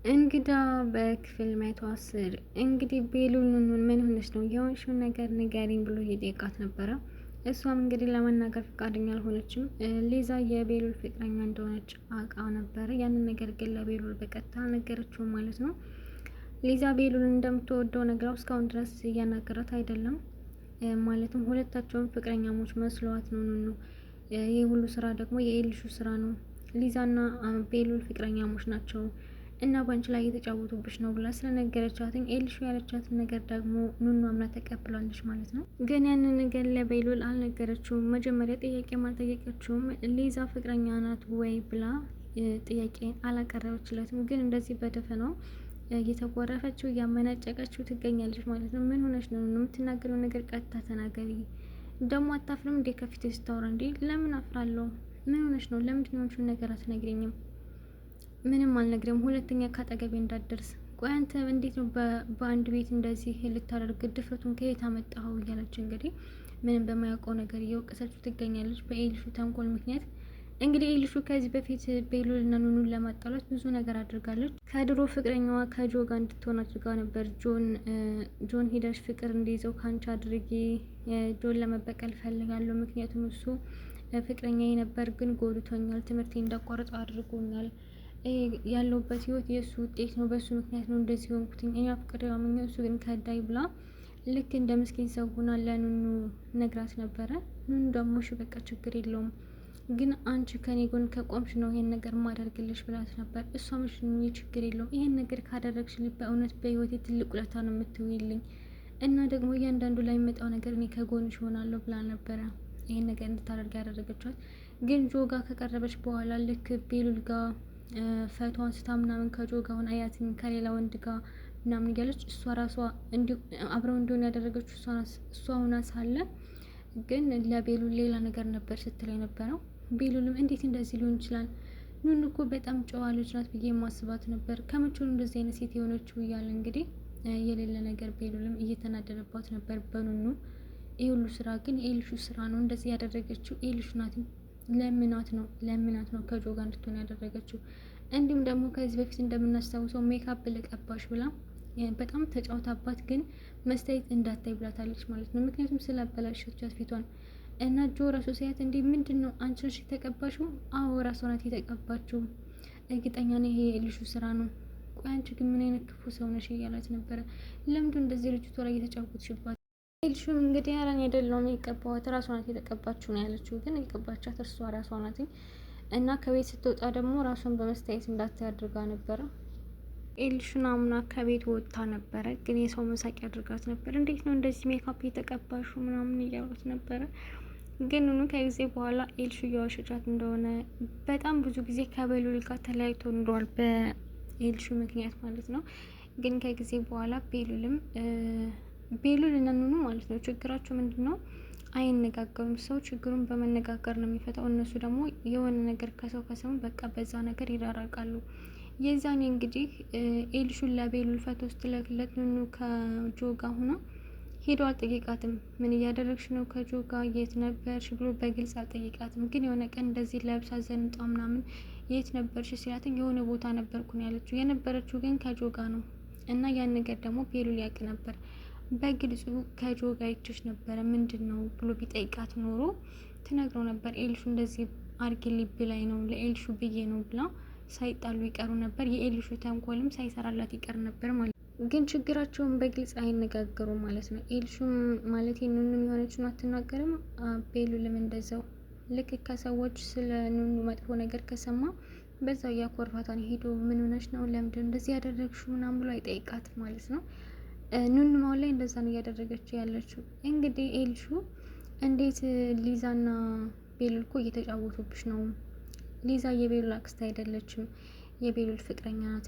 እንግዳ በክፍል 110 እንግዲህ ቤሉልን ምን ሆነች ነው የሆንሽውን ነገር ንገሪኝ ብሎ እየጠየቃት ነበረ። እሷም እንግዲህ ለመናገር ፈቃደኛ አልሆነችም። ሊዛ የቤሉል ፍቅረኛ እንደሆነች አውቃ ነበረ። ያንን ነገር ግን ለቤሉል በቀጥታ አልነገረችውም ማለት ነው። ሊዛ ቤሉልን እንደምትወደው ነግራው እስካሁን ድረስ እያናገራት አይደለም። ማለትም ሁለታቸውም ፍቅረኛሞች መስለዋት ነው። ይህ ሁሉ ስራ ደግሞ የኤልሹ ስራ ነው። ሊዛና ቤሉል ፍቅረኛሞች ናቸው እና ባንቺ ላይ እየተጫወቱብሽ ነው ብላ ስለነገረቻትኝ ኤልሹ ያለቻትን ነገር ደግሞ ኑኑ አምና ተቀብላለች ማለት ነው። ግን ያንን ነገር ለቤሉል አልነገረችውም። መጀመሪያ ጥያቄ አልጠየቀችውም። ሊዛ ፍቅረኛ ናት ወይ ብላ ጥያቄ አላቀረበችለትም። ግን እንደዚህ በደፈናው እየተጎረፈችው እያመናጨቀችው ትገኛለች ማለት ነው። ምን ሆነች ነው የምትናገረው ነገር ቀጥታ ተናገሪ። ደግሞ አታፍርም እንዴ? ከፊት ስታወራ እንዴ? ለምን አፍራለሁ? ምን ሆነች ነው? ለምንድን ነገር አትነግሪኝም? ምንም አልነግርም። ሁለተኛ ካጠገቤ እንዳትደርስ። ቆይ አንተ እንዴት ነው በአንድ ቤት እንደዚህ ልታደርግ ድፍረቱን ከየት አመጣኸው? እያለች እንግዲህ ምንም በማያውቀው ነገር እየወቀሰችው ትገኛለች። በኤልሹ ተንኮል ምክንያት እንግዲህ ኤልሹ ከዚህ በፊት ቤሉልና ኑኑን ለማጣላት ብዙ ነገር አድርጋለች። ከድሮ ፍቅረኛዋ ከጆ ጋር እንድትሆን አድርጋ ነበር። ጆን ሂደሽ ፍቅር እንዲይዘው ካንቺ አድርጌ ጆን ለመበቀል ፈልጋለሁ። ምክንያቱም እሱ ፍቅረኛ ነበር፣ ግን ጎድቶኛል፣ ትምህርቴ እንዳቋርጥ አድርጎኛል። ያለውበት ህይወት የእሱ ውጤት ነው። በእሱ ምክንያት ነው እንደዚህ ሆንኩትኝ። እኔ አፍቅሬ አምኜ እሱ ግን ከዳይ ብላ ልክ እንደ ምስኪን ሰው ሆና ለኑኑ ነግራት ነበረ። ኑኑ ደግሞ እሺ በቃ ችግር የለውም ግን አንቺ ከኔ ጎን ከቆምሽ ነው ይሄን ነገር ማደርግልሽ ብላት ነበር። እሷ ምሽ ችግር የለውም ይሄን ነገር ካደረግሽልኝ በእውነት በህይወቴ ትልቅ ውለታ ነው የምትውይልኝ እና ደግሞ እያንዳንዱ ላይ የሚመጣው ነገር እኔ ከጎንሽ ሆናለሁ ብላ ነበረ ይሄን ነገር እንድታደርግ ያደረገቻት። ግን ጆ ጋር ከቀረበች በኋላ ልክ ቤሉል ጋር ፈቷን ስታ ምናምን ከጆ ጋር ሆና አያትኝ ከሌላ ወንድ ጋር ምናምን እያለች እሷ ራሷ አብረው እንዲሆን ያደረገችው እሷ ሆና ሳለ ግን ለቤሉል ሌላ ነገር ነበር ስትል የነበረው። ቤሉልም እንዴት እንደዚህ ሊሆን ይችላል? ኑኑ እኮ በጣም ጨዋ ልጅ ናት ብዬ ማስባት ነበር። ከመቼው እንደዚህ አይነት ሴት የሆነችው እያለ እንግዲህ የሌለ ነገር ቤሉልም እየተናደረባት ነበር በኑኑ። ይህ ሁሉ ስራ ግን የኤልሹ ስራ ነው። እንደዚህ ያደረገችው ኤልሹ ናት። ለምናት ነው ከጆ ጋር እንድትሆን ያደረገችው። እንዲሁም ደግሞ ከዚህ በፊት እንደምናስታውሰው ሜካፕ ልቀባሽ ብላ በጣም ተጫውታባት፣ ግን መስታየት እንዳታይ ብላታለች ማለት ነው። ምክንያቱም ስላበላሸቻት ፊቷን እና ጆ ራሱ ሲያት እንዲህ ምንድን ነው አንቺ ነሽ የተቀባሽው? አዎ ራሷ ናት የተቀባችው። እርግጠኛ ነኝ ይሄ የኤልሹ ስራ ነው። ቆይ አንቺ ግን ምን አይነት ክፉ ሰው ነሽ እያላት ነበረ። ለምንድን እንደዚህ ልጅቷ ላይ የተጫወትሽባት? ኤልሹም እንግዲህ ያረን አይደለም የቀባዋት ራሷ ናት የተቀባችው ነው ያለችው። ግን የቀባቻት እሷ ራሷ ናት። እና ከቤት ስትወጣ ደግሞ ራሷን በመስታየት እንዳታይ አድርጋ ነበረ። ኤልሹን አምና ከቤት ወጥታ ነበረ፣ ግን የሰው መሳቂያ አድርጋት ነበር። እንዴት ነው እንደዚህ ሜካፕ የተቀባሹ ምናምን እያሉት ነበረ። ግን ኑ ከጊዜ በኋላ ኤልሹ እያዋሸቻት እንደሆነ በጣም ብዙ ጊዜ ከቤሉል ጋር ተለያይቶ ኑሯል፣ በኤልሹ ምክንያት ማለት ነው። ግን ከጊዜ በኋላ ቤሉል እና ኑኑ ማለት ነው ችግራቸው ምንድን ነው? አይነጋገሩም። ሰው ችግሩን በመነጋገር ነው የሚፈታው። እነሱ ደግሞ የሆነ ነገር ከሰው ከሰሙ በቃ በዛ ነገር ይራራቃሉ። የዛኔ እንግዲህ ኤልሹን ለቤሉል ፈቶ ስትልክለት ኑኑ ከጆ ጋር ሆና ሄዶ አልጠየቃትም። ምን እያደረግሽ ነው ከጆ ጋር የት ነበርሽ ብሎ በግልጽ አልጠየቃትም። ግን የሆነ ቀን እንደዚህ ለብሳ ዘንጣ ምናምን የት ነበርሽ ሲላትኝ የሆነ ቦታ ነበርኩ ነው ያለችው። የነበረችው ግን ከጆ ጋር ነው እና ያን ነገር ደግሞ ቤሉል ያውቅ ነበር። በግልጹ ከጆ ጋር አይቼሽ ነበረ ምንድን ነው ብሎ ቢጠይቃት ኖሮ ትነግረው ነበር። ኤልሹ እንደዚህ አርጌ ሊብ ላይ ነው ለኤልሹ ብዬ ነው ብላ ሳይጣሉ ይቀሩ ነበር። የኤልሹ ተንኮልም ሳይሰራላት ይቀር ነበር ማለት ነው። ግን ችግራቸውን በግልጽ አይነጋገሩም ማለት ነው። ኤልሹም ማለት ኑኑም የሆነችውን አትናገርም። ቤሉልም እንደዛው ልክ ከሰዎች ስለ ኑኑ መጥፎ ነገር ከሰማ በዛው እያኮርፋታን ሄዶ ምን ሆነች ነው ለምንድን እንደዚህ ያደረግሽው ምናምን ብሎ አይጠይቃትም ማለት ነው። ኑኑ አሁን ላይ እንደዛ ነው እያደረገችው ያለችው። እንግዲህ ኤልሹ እንዴት ሊዛና ቤሉል እኮ እየተጫወቱብሽ ነው። ሊዛ የቤሉል አክስት አይደለችም፣ የቤሉል ፍቅረኛ ናት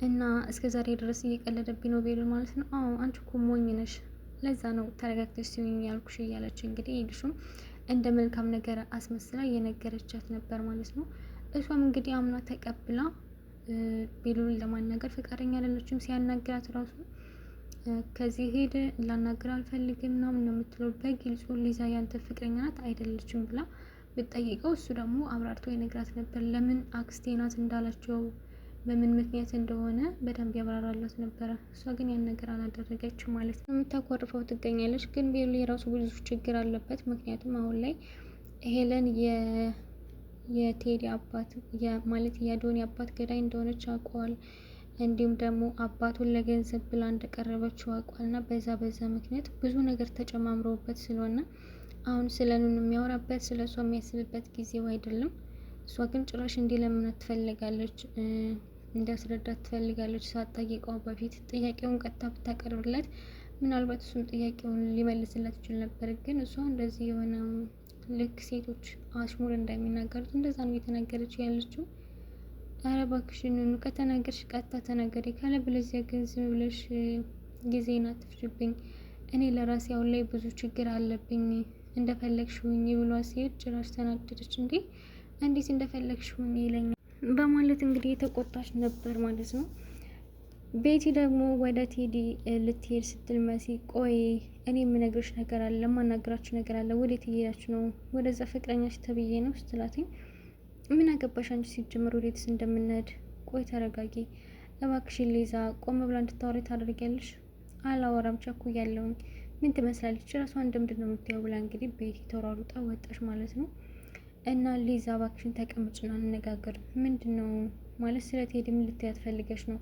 እና እስከ ዛሬ ድረስ እየቀለደብኝ ነው ቤሉል ማለት ነው። አዎ አንቺ እኮ ሞኝ ነሽ፣ ለዛ ነው ተረጋግተሽ ሲሆኝ ያልኩሽ እያለች እንግዲህ ኤልሹም እንደ መልካም ነገር አስመስላ እየነገረቻት ነበር ማለት ነው። እሷም እንግዲህ አምና ተቀብላ ቤሉልን ለማናገር ፈቃደኛ አይደለችም። ሲያናግራት ራሱ ከዚህ ሄደ ላናግር አልፈልግም ምናምን ነው የምትለው በግልጹ። ሊዛ ያንተ ፍቅረኛ ናት አይደለችም ብላ ብትጠይቀው እሱ ደግሞ አብራርቶ ይነግራት ነበር። ለምን አክስቴ ናት እንዳላቸው በምን ምክንያት እንደሆነ በደንብ ያብራራላት ነበረ። እሷ ግን ያን ነገር አላደረገችም ማለት ነው። የምታኮርፈው ትገኛለች። ግን ቤሉ የራሱ ብዙ ችግር አለበት። ምክንያቱም አሁን ላይ ሄለን የቴዲ አባት ማለት የአዶኒ አባት ገዳይ እንደሆነች አውቀዋል። እንዲሁም ደግሞ አባቱን ለገንዘብ ብላ እንደቀረበችው አውቋል። እና በዛ ምክንያት ብዙ ነገር ተጨማምረውበት ስለሆነ አሁን ስለ ኑኑ የሚያወራበት ስለ እሷ የሚያስብበት ጊዜው አይደለም። እሷ ግን ጭራሽ እንዲለምናት ትፈልጋለች፣ እንዲያስረዳት ትፈልጋለች። ሳትጠይቀው በፊት ጥያቄውን ቀጥታ ብታቀርብለት ምናልባት እሱም ጥያቄውን ሊመልስላት ይችል ነበር። ግን እሷ እንደዚህ የሆነ ልክ ሴቶች አሽሙር እንደሚናገሩት እንደዛ ነው እየተናገረች ያለችው። ኧረ እባክሽን ኑኑ ከተናገርሽ ቀጥታ ተናገሪ፣ ካለበለዚያ ግን ዝም ብለሽ ጊዜን አትፍጅብኝ። እኔ ለራሴ አሁን ላይ ብዙ ችግር አለብኝ፣ እንደፈለግሽ ሁኚ ብሏ ሲሄድ ጭራሽ ተናደደች። እንዴት እንደፈለግሽ ሁኚ ይለኛል በማለት እንግዲህ የተቆጣች ነበር ማለት ነው። ቤቲ ደግሞ ወደ ቴዲ ልትሄድ ስትል መሲ ቆይ እኔ የምነግርሽ ነገር አለ፣ የማናገራችሁ ነገር አለ፣ ወዴት እየሄዳችሁ ነው? ወደዛ ፍቅረኛሽ ተብዬ ነው ስትላትኝ ምን አገባሽ አንቺ ሲጀምር ወዴትስ እንደምንሄድ? ቆይ ተረጋጊ እባክሽን ሊዛ፣ ቆም ብላ እንድታወሪ ታደርጊያለሽ። አላወራም ቸኩያለሁኝ። ምን ትመስላለች ራሷ እንደምንድን ነው የምታየው ብላ እንግዲህ ቤቲ ተሯሩጣ ወጣች ማለት ነው። እና ሊዛ እባክሽን ተቀምጭና እንነጋገር። ምንድን ነው ማለት ስለ ቴዲ ምን ልትያት ፈልገሽ ነው?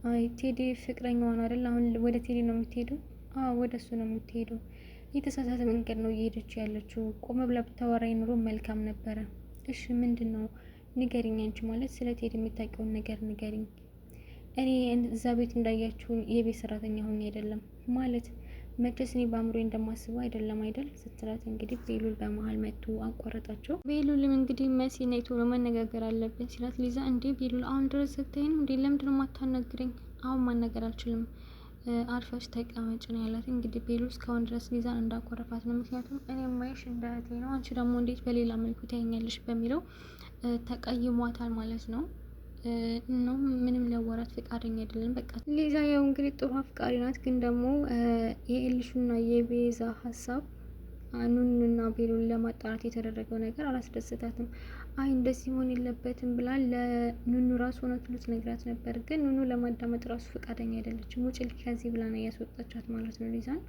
አይ ቴዲ ፍቅረኛዋ ነው አይደል? አሁን ወደ ቴዲ ነው የምትሄደው? አዎ ወደ እሱ ነው የምትሄደው። የተሳሳተ መንገድ ነው እየሄደች ያለችው። ቆመ ብላ ብታወራኝ ኑሮ መልካም ነበረ። እሺ ምንድን ነው ንገሪኝ። አንቺ ማለት ስለ ቴዲ የምታውቂውን ነገር ንገሪኝ። እኔ እዛ ቤት እንዳያችሁን የቤት ሰራተኛ ሆኜ አይደለም ማለት መቼስ እኔ በአእምሮ እንደማስበው አይደለም አይደል ስትላት እንግዲህ ቤሉል በመሀል መጥቶ አቋረጣቸው። ቤሉልም እንግዲህ መሲ ነይ ቶሎ መነጋገር አለብን ሲላት ሊዛ እንዴ ቤሉል አሁን ድረስ ዘግተኝ ነው እንዴ? ለምንድን ነው የማታናግረኝ? አሁን ማናገር አልችልም፣ አርፈሽ ተቀመጭ ነው ያላት። እንግዲህ ቤሉል እስካሁን ድረስ ሊዛን እንዳኮረፋት ነው። ምክንያቱም እኔ ማየሽ እንደ እህቴ ነው፣ አንቺ ደግሞ እንዴት በሌላ መልኩ ታየኛለሽ በሚለው ተቀይሟታል ማለት ነው። ነው ምንም ሊያወራት ፈቃደኛ አይደለም። በቃ ሊዛ ያው እንግዲህ ጥሩ አፍቃሪ ናት፣ ግን ደግሞ የኤልሹና የቤዛ ሀሳብ ኑኑና ቤሉን ለማጣራት የተደረገው ነገር አላስደሰታትም። አይ እንደዚህ መሆን የለበትም ብላ ለኑኑ ራሱ እውነቱን ልትነግራት ነበር፣ ግን ኑኑ ለማዳመጥ ራሱ ፈቃደኛ አይደለችም። ውጭ ከዚህ ብላ ነው ያስወጣቻት ማለት ነው ሊዛን።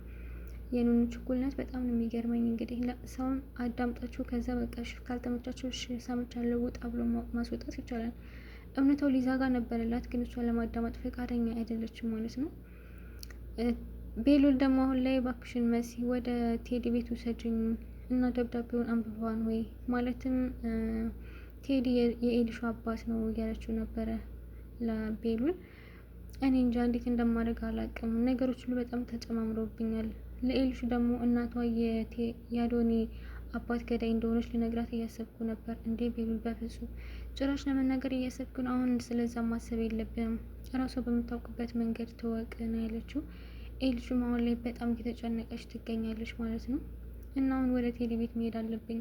የኑኑ ችኩልነት በጣም ነው የሚገርመኝ። እንግዲህ ሰውን አዳምጣችሁ ከዛ በቃ ካልተመቻችሁ ሰምቻለሁ ውጣ ብሎ ማስወጣት ይቻላል። እውነታው ሊዛ ጋር ነበረላት፣ ግን እሷን ለማዳመጥ ፈቃደኛ አይደለችም ማለት ነው። ቤሉል ደግሞ አሁን ላይ እባክሽን መሲ ወደ ቴዲ ቤት ውሰጅኝ እና ደብዳቤውን አንብበዋን ወይ ማለትም ቴዲ የኤልሹ አባት ነው እያለችው ነበረ ለቤሉል። እኔ እንጃ እንዴት እንደማድረግ አላውቅም፣ ነገሮች ሁሉ በጣም ተጨማምረውብኛል። ለኤልሹ ደግሞ እናቷ የአዶኒ አባት ገዳይ እንደሆነች ልነግራት እያሰብኩ ነበር። እንዴ ቤሉል በፍጹም ጭራሽ ለመናገር እያሰብኩ ነው። አሁን ስለዛ ማሰብ የለብንም፣ እራሷ በምታውቅበት መንገድ ትወቅ ነው ያለችው። ኤልሹም አሁን ላይ በጣም እየተጨነቀች ትገኛለች ማለት ነው። እና አሁን ወደ ቴዲ ቤት መሄድ አለብኝ።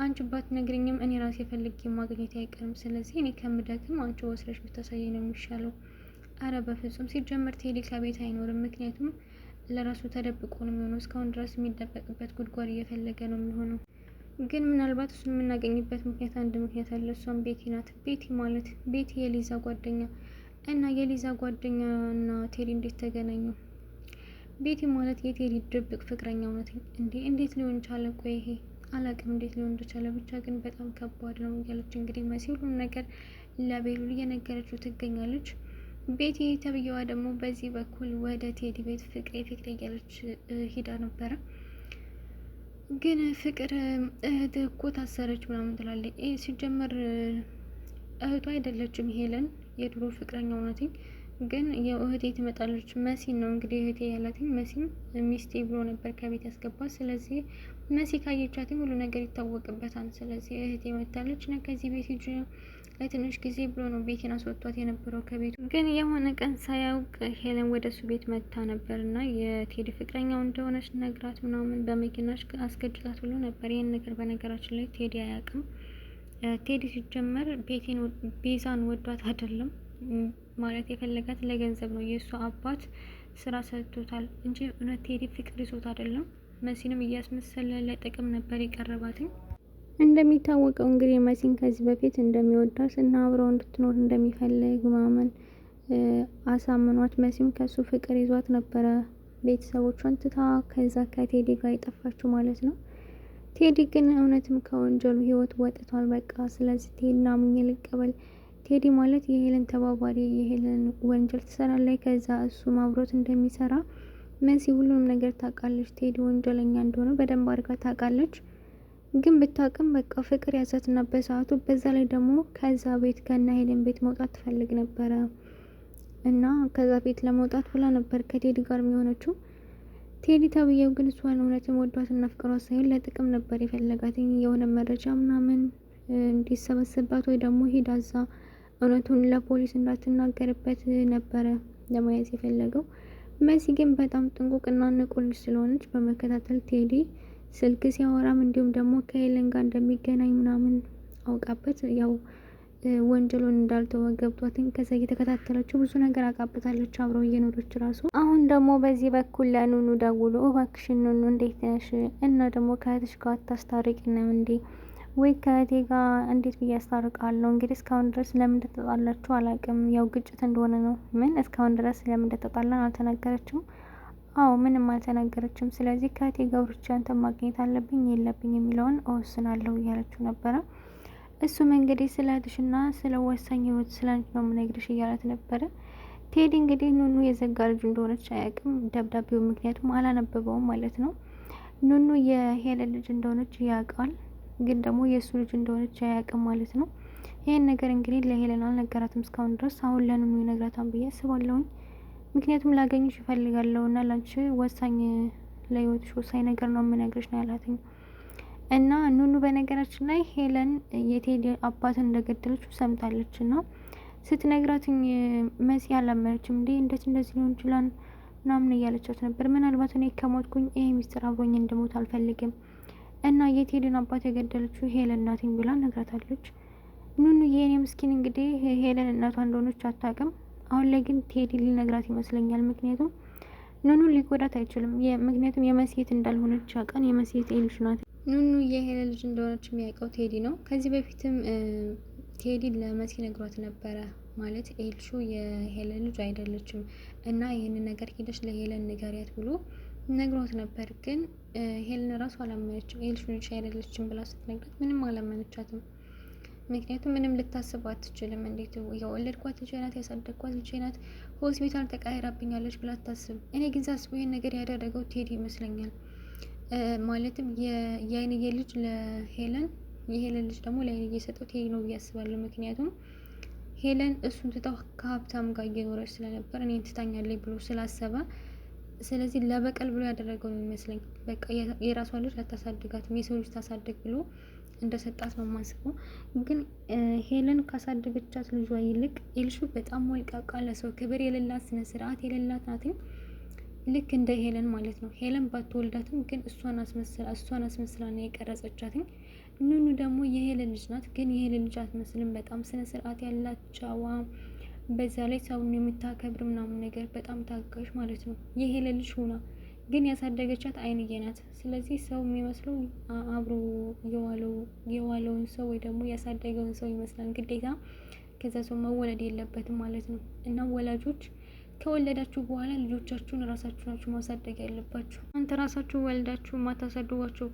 አንቺ ባትነግሪኝም እኔ ራሴ ፈልጌ ማግኘት አይቀርም። ስለዚህ እኔ ከምደክም አንቺ ወስደሽ ብታሳየኝ ነው የሚሻለው። አረ በፍጹም ሲጀመር ቴዲ ከቤት አይኖርም። ምክንያቱም ለራሱ ተደብቆ ነው የሚሆነው። እስካሁን ድረስ የሚደበቅበት ጉድጓድ እየፈለገ ነው የሚሆነው። ግን ምናልባት እሱን የምናገኝበት ምክንያት አንድ ምክንያት አለ። እሷም ቤቲ ናት። ቤቲ ማለት ቤቲ የሊዛ ጓደኛ እና የሊዛ ጓደኛ እና ቴዲ እንዴት ተገናኙ? ቤቲ ማለት የቴዲ ድብቅ ፍቅረኛ እውነት እንዴት ሊሆን ቻለ? ቆይ ይሄ አላቅም እንዴት ሊሆን እንደቻለ፣ ብቻ ግን በጣም ከባድ ነው እያለች እንግዲህ መሲ ሁሉን ነገር ለቤሉል እየነገረችው ትገኛለች። ቤቲ ተብዬዋ ደግሞ በዚህ በኩል ወደ ቴዲ ቤት ፍቅሬ እያለች ሂዳ ነበረ። ግን ፍቅር እህት እኮ ታሰረች ምናምን ትላለች። ሲጀመር እህቷ አይደለችም ሄለን የድሮ ፍቅረኛ እውነትኝ። ግን የእህቴ ትመጣለች መሲን ነው እንግዲህ እህቴ ያላትኝ። መሲም ሚስቴ ብሎ ነበር ከቤት ያስገባት። ስለዚህ መሲ ካየቻትኝ ሁሉ ነገር ይታወቅበታል። ስለዚህ እህቴ መታለች እና ከዚህ ቤት ሂጂ ለትንሽ ጊዜ ብሎ ነው ቤቴን አስወጥቷት የነበረው ከቤቱ። ግን የሆነ ቀን ሳያውቅ ሄለን ወደ እሱ ቤት መታ ነበር እና የቴዲ ፍቅረኛው እንደሆነች ነግራት ምናምን በመኪና አስገድላት ብሎ ነበር። ይህን ነገር በነገራችን ላይ ቴዲ አያውቅም። ቴዲ ሲጀመር ቤዛን ወዷት አይደለም ማለት የፈለጋት ለገንዘብ ነው። የእሱ አባት ስራ ሰጥቶታል እንጂ እውነት ቴዲ ፍቅር ይዞት አይደለም። መሲንም እያስመሰለ ለጥቅም ነበር የቀረባትኝ። እንደሚታወቀው እንግዲህ መሲን ከዚህ በፊት እንደሚወዳት እና አብረው እንድትኖር እንደሚፈልግ ምናምን አሳምኗት፣ መሲም ከሱ ፍቅር ይዟት ነበረ ቤተሰቦቿን ትታ ከዛ ከቴዲ ጋር የጠፋችው ማለት ነው። ቴዲ ግን እውነትም ከወንጀሉ ህይወት ወጥቷል። በቃ ስለዚህ ቴዲን አምኜ ልቀበል። ቴዲ ማለት የሄለን ተባባሪ፣ የሄለን ወንጀል ትሰራለች፣ ከዛ እሱም አብሮት እንደሚሰራ መሲ ሁሉንም ነገር ታውቃለች። ቴዲ ወንጀለኛ እንደሆነ በደንብ አድርጋ ታውቃለች። ግን ብታውቅም በቃ ፍቅር ያዛትና በሰዓቱ በዛ ላይ ደግሞ ከዛ ቤት ከና ሄለን ቤት መውጣት ትፈልግ ነበረ እና ከዛ ቤት ለመውጣት ብላ ነበር ከቴዲ ጋር የሚሆነችው። ቴዲ ተብዬው ግን እሷን እውነትም ወዷትና ፍቅሯ ሳይሆን ለጥቅም ነበር የፈለጋት። የሆነ መረጃ ምናምን እንዲሰበስባት ወይ ደግሞ ሂዳ እዛ እውነቱን ለፖሊስ እንዳትናገርበት ነበረ ለማየት የፈለገው። መሲ ግን በጣም ጥንቁቅና ንቁ ልጅ ስለሆነች በመከታተል ቴዲ ስልክ ሲያወራም እንዲሁም ደግሞ ከሄለን ጋር እንደሚገናኝ ምናምን አውቃበት ያው ወንጀሉን እንዳልተወ ገብቷትን ከዛ እየተከታተለችው ብዙ ነገር አውቃበታለች አብረው እየኖረች ራሱ። አሁን ደግሞ በዚህ በኩል ለኑኑ ደውሎ እባክሽን ኑኑ እንዴት ነሽ? እና ደግሞ ከእህትሽ ጋር አታስታርቂንም እንዴ? ወይ ከእህቴ ጋር እንዴት ብዬ አስታርቃለሁ? እንግዲህ እስካሁን ድረስ ለምን እንደተጣላችሁ አላውቅም። ያው ግጭት እንደሆነ ነው። ምን እስካሁን ድረስ ለምን እንደተጣላን አልተናገረችም። አዎ ምንም አልተናገረችም። ስለዚህ ከእህቴ ጋር ብቻ አንተን ማግኘት አለብኝ የለብኝ የሚለውን እወስናለሁ እያለችው ነበረ። እሱም እንግዲህ ስለ እህትሽና ስለ ወሳኝ ህይወት ስለ አንቺ ነው የምነግርሽ እያላት ነበረ። ቴዲ እንግዲህ ኑኑ የዘጋ ልጅ እንደሆነች አያውቅም ደብዳቤው፣ ምክንያቱም አላነበበውም ማለት ነው። ኑኑ የሄለን ልጅ እንደሆነች ያውቃል፣ ግን ደግሞ የእሱ ልጅ እንደሆነች አያውቅም ማለት ነው። ይህን ነገር እንግዲህ ለሄለን አልነገራትም እስካሁን ድረስ። አሁን ለኑኑ ይነግራታል ብዬ አስባለሁኝ። ምክንያቱም ላገኝሽ ይፈልጋለሁ እና ላንቺ ወሳኝ ለህይወትሽ ወሳኝ ነገር ነው የምነግርሽ ነው ያላትኝ። እና ኑኑ በነገራችን ላይ ሄለን የቴዲ አባትን እንደገደለችው ሰምታለች እና ስትነግራትኝ መሲ አላመነችም። እንዴ እንዴት እንደዚህ ሊሆን ይችላል ምናምን እያለቻት ነበር። ምናልባት እኔ ከሞትኩኝ ይሄ ሚስጥር አብሮኝ እንድሞት አልፈልግም እና የቴዲን አባት የገደለችው ሄለን ናትኝ ብላ ነግራታለች። ኑኑ የኔ ምስኪን እንግዲህ ሄለን እናቷ እንደሆነች አታውቅም። አሁን ላይ ግን ቴዲ ሊነግራት ይመስለኛል። ምክንያቱም ኑኑ ሊጎዳት አይችልም። ምክንያቱም የመሲት እንዳልሆነች ያውቃል። የመሲት ልጅ ናት። ኑኑ የሄለን ልጅ እንደሆነች የሚያውቀው ቴዲ ነው። ከዚህ በፊትም ቴዲ ለመሲ ነግሯት ነበረ። ማለት ኤልሹ የሄለን ልጅ አይደለችም እና ይህንን ነገር ሄደች ለሄለን ንገሪያት ብሎ ነግሯት ነበር። ግን ሄለን ራሱ አላመነችም። ኤልሹ ልጅ አይደለችም ብላ ስትነግራት ምንም አላመነቻትም። ምክንያቱም ምንም ልታስብ አትችልም። እንዴት የወለድኳት ልጄ ናት፣ ያሳደግኳት ልጄ ናት፣ ሆስፒታል ተቃይራብኛለች ብላ አታስብ። እኔ ግን ሳስበው ይህን ነገር ያደረገው ቴዲ ይመስለኛል። ማለትም የአይንዬ ልጅ ለሄለን፣ የሄለን ልጅ ደግሞ ለአይንዬ የሰጠው ቴዲ ነው ብዬ አስባለሁ። ምክንያቱም ሄለን እሱን ትታው ከሀብታም ጋር እየኖረች ስለነበር እኔን ትታኛለች ብሎ ስላሰበ፣ ስለዚህ ለበቀል ብሎ ያደረገው ነው የሚመስለኝ። በቃ የራሷ ልጅ አታሳድጋትም የሰው ልጅ ታሳድግ ብሎ እንደሰጣት ነው የማስበው። ግን ሄለን ካሳደገቻት ልጇ ይልቅ ኤልሹ በጣም ወልቃቃ፣ ለሰው ክብር የሌላት፣ ስነ ስርዓት የሌላት ናት። ልክ እንደ ሄለን ማለት ነው። ሄለን ባትወልዳትም ግን እሷን አስመስላ ነው የቀረጸቻትኝ። ኑኑ ደግሞ የሄለን ልጅ ናት፣ ግን የሄለን ልጅ አትመስልም። በጣም ስነ ስርዓት ያላት ጨዋ፣ በዛ ላይ ሰውን የምታከብር ምናምን ነገር በጣም ታጋሽ ማለት ነው። የሄለን ልጅ ሆና ግን ያሳደገቻት አይንዬ ናት። ስለዚህ ሰው የሚመስለው አብሮ የዋለውን ሰው ወይ ደግሞ ያሳደገውን ሰው ይመስላል። ግዴታ ከዛ ሰው መወለድ የለበትም ማለት ነው። እና ወላጆች ከወለዳችሁ በኋላ ልጆቻችሁን ራሳችሁ ናችሁ ማሳደግ ያለባችሁ። እናንተ ራሳችሁ ወልዳችሁ ማታሳድጓቸው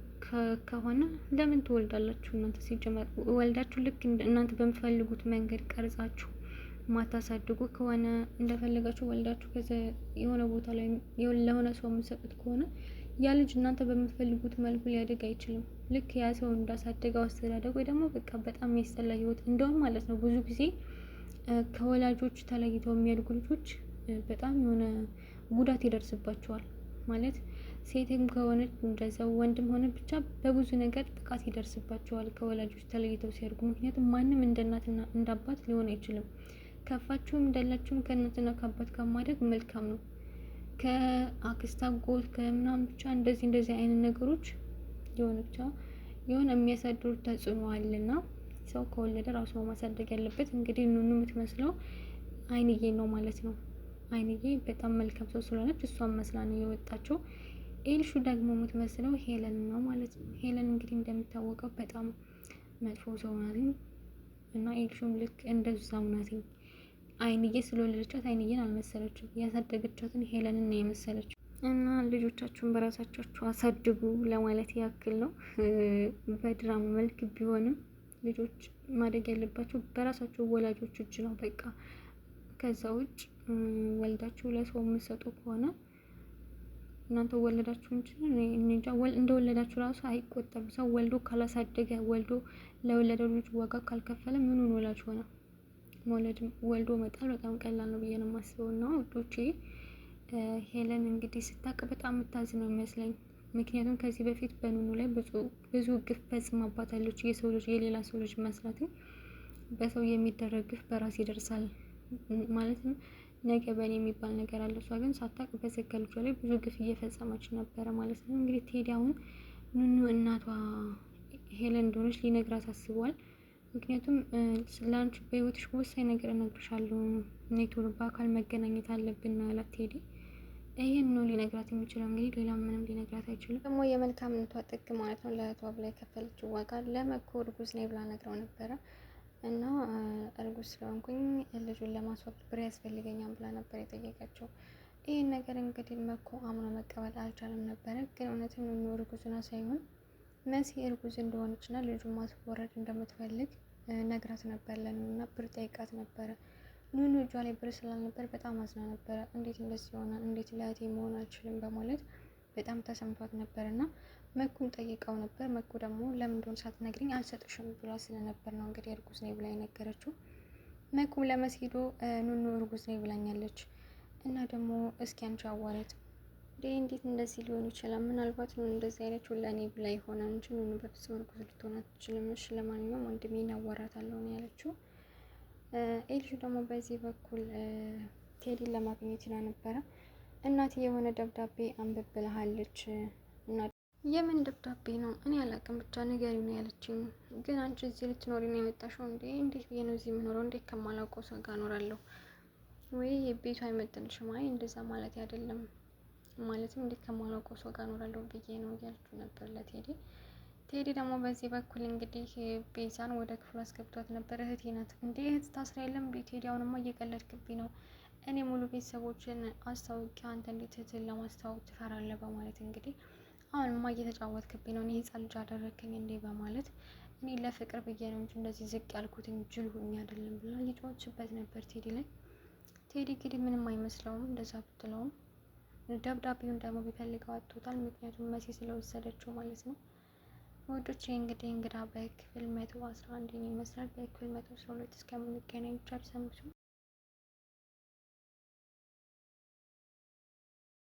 ከሆነ ለምን ትወልዳላችሁ? እናንተ ሲጀመር ወልዳችሁ ልክ እናንተ በምትፈልጉት መንገድ ቀርጻችሁ ማታሳድጉ ከሆነ እንደፈለጋችሁ ወልዳችሁ ከዛ የሆነ ቦታ ላይ ለሆነ ሰው የምትሰጡት ከሆነ ያ ልጅ እናንተ በምትፈልጉት መልኩ ሊያድግ አይችልም። ልክ ያ ሰው እንዳሳደገው አስተዳደግ ወይ ደግሞ በቃ በጣም የሚያስጠላ ህይወት እንደውም ማለት ነው። ብዙ ጊዜ ከወላጆች ተለይተው የሚያድጉ ልጆች በጣም የሆነ ጉዳት ይደርስባቸዋል። ማለት ሴትም ከሆነች እንደዛው ወንድም ሆነ ብቻ በብዙ ነገር ጥቃት ይደርስባቸዋል ከወላጆች ተለይተው ሲያድጉ። ምክንያቱም ማንም እንደ እናትና እንደ አባት ሊሆን አይችልም። ከፋችሁም እንዳላችሁም ከእናትና ከአባት ጋር ማደግ መልካም ነው። ከአክስት አጎት ከምናምን ብቻ እንደዚህ አይነት ነገሮች የሆነ ብቻ የሆነ የሚያሳድሩት ተጽዕኖ አለና ሰው ከወለደ ራሱ ነው ማሳደግ ያለበት። እንግዲህ ኑኑ የምትመስለው አይንዬ ነው ማለት ነው። አይንዬ በጣም መልካም ሰው ስለሆነች እሷን መስላ ነው የወጣችው። ኤልሹ ደግሞ የምትመስለው ሄለን ነው ማለት ነው። ሄለን እንግዲህ እንደሚታወቀው በጣም መጥፎ ሰው ናትኝ እና ኤልሹም ልክ እንደዛው ናትኝ። አይንዬ ስለወለደቻት አይንዬን አልመሰለችም። ያሳደገቻትን ሄለንን ነው የመሰለችው። እና ልጆቻችሁን በራሳቻችሁ አሳድጉ ለማለት ያክል ነው። በድራማ መልክ ቢሆንም ልጆች ማደግ ያለባቸው በራሳቸው ወላጆች እጅ ነው በቃ። ከዛ ውጭ ወልዳችሁ ለሰው የምትሰጡ ከሆነ እናንተ ወለዳችሁ እንጂ እንደወለዳችሁ ራሱ አይቆጠርም። ሰው ወልዶ ካላሳደገ ወልዶ ለወለደው ልጅ ዋጋ ካልከፈለ ምኑን ወላጅ ሆነ? ወልዶ መጣል በጣም ቀላል ነው ብዬ ነው የማስበው። እና ውዶቼ ሄለን እንግዲህ ስታቅ በጣም የምታዝነው ይመስለኝ። ምክንያቱም ከዚህ በፊት በኑኑ ላይ ብዙ ግፍ ፈጽማባታለች። የሰው ልጅ የሌላ ሰው ልጅ መስራት በሰው የሚደረግ ግፍ በራስ ይደርሳል ማለት ነው። ነገ በኔ የሚባል ነገር አለ። እሷ ግን ሳታቅ በዘጋ ልጇ ላይ ብዙ ግፍ እየፈጸመች ነበረ ማለት ነው። እንግዲህ ቴዲ አሁን ኑኑ እናቷ ሄለን እንደሆነች ሊነግራት አስቧል። ምክንያቱም ለአንቺ በህይወትሽ ወሳኝ ነገር እነግርሻለሁ፣ ኔትወር በአካል መገናኘት አለብን ነው ያላት ቴዲ። ይህን ነው ሊነግራት የሚችለው። እንግዲህ ሌላ ምንም ሊነግራት አይችልም። ደግሞ የመልካምነቷ ጥግ ማለት ነው። ለእህቷ ብላ የከፈለችው ዋጋ ለመኮ እርጉዝ ነኝ ብላ ነግረው ነበረ እና እርጉዝ ስለሆንኩኝ ልጁን ለማስወጥ ብር ያስፈልገኛል ብላ ነበር የጠየቀችው። ይህን ነገር እንግዲህ መኮ አምኖ መቀበል አልቻለም ነበረ። ግን እውነትም ኑኑ እርጉዝና ሳይሆን መሲ እርጉዝ እንደሆነችና ልጁን ማስወረድ እንደምትፈልግ ነግራት ነበር ለኑና ብር ጠይቃት ነበረ። ኑኑ እጇ ላይ ብር ስላልነበር በጣም አዝና ነበረ። እንዴት እንደዚህ ይሆናል? እንዴት ለእህቴ መሆን አልችልም? በማለት በጣም ተሰምቷት ነበር እና መኩን ጠይቀው ነበር። መኩ ደግሞ ለምን እንደሆነ ሳትነግሪኝ አልሰጥሽም ብላ ስለነበር ነው እንግዲህ እርጉዝ ነኝ ብላ የነገረችው። መኩም ለመስሄዶ ኑኑ እርጉዝ ነኝ ብላኛለች እና ደግሞ እስኪ አንቺ አዋረት እንዴት እንደዚህ ሊሆን ይችላል? ምናልባት ኑኑ እንደዚህ አይነችው ለእኔ ብላ ይሆናል እንጂ ኑኑ በፍጹም እርጉዝ ልትሆን አትችልም። እሺ ለማንኛውም ወንድሜን አዋራታለሁ ነው ያለችው። ኤልሹ ደግሞ በዚህ በኩል ቴዲን ለማግኘት ይላ ነበረ። እናቴ የሆነ ደብዳቤ አንብብ ብለሃለች እና የምን ደብዳቤ ነው? እኔ አላውቅም፣ ብቻ ንገሪኝ ነው ያለችኝ። ግን አንቺ እዚህ ልትኖሪ ነው የመጣሽው እንዴ? እንዴት ብዬ ነው እዚህ የምኖረው? እንዴት ከማላውቀው ሰው ጋር እኖራለሁ? ወይ ቤቱ አይመጥንሽም? አይ እንደዛ ማለት አይደለም፣ ማለትም እንዴት ከማላውቀው ሰው ጋር እኖራለሁ ብዬ ነው እያልኩ ነበር ለቴዲ። ቴዲ ደግሞ በዚህ በኩል እንግዲህ ቤዛን ወደ ክፍሉ አስገብቷት ነበር። እህቴ ናት እንዴ? እህት ታስራ የለም እንዴ? ቴዲ አሁንማ እየቀለድክብኝ ነው። እኔ ሙሉ ቤተሰቦችን አስታውቂያ አንተ እንዴት እህትን ለማስታወቅ ትፈራለህ? በማለት እንግዲህ አሁንማ እየተጫወትክብኝ ነው፣ እኔ ህፃን ልጅ አደረግከኝ እንዴ? በማለት እኔ ለፍቅር ብዬ ነው እንጂ እንደዚህ ዝቅ ያልኩትኝ ጅል ሁኝ አይደለም ብላ እየጫወትሽበት ነበር ቴዲ ላይ። ቴዲ እንግዲህ ምንም አይመስለውም እንደዛ ብትለውም፣ ደብዳቤውን ደግሞ ቢፈልገው አጥቶታል። ምክንያቱም መሲ ስለወሰደችው ማለት ነው። ወዶች እንግዲህ እንግዳ በክፍል 111 ይመስላል። በክፍል 112 እስከምንገናኝ ብቻ ሰንብቱ።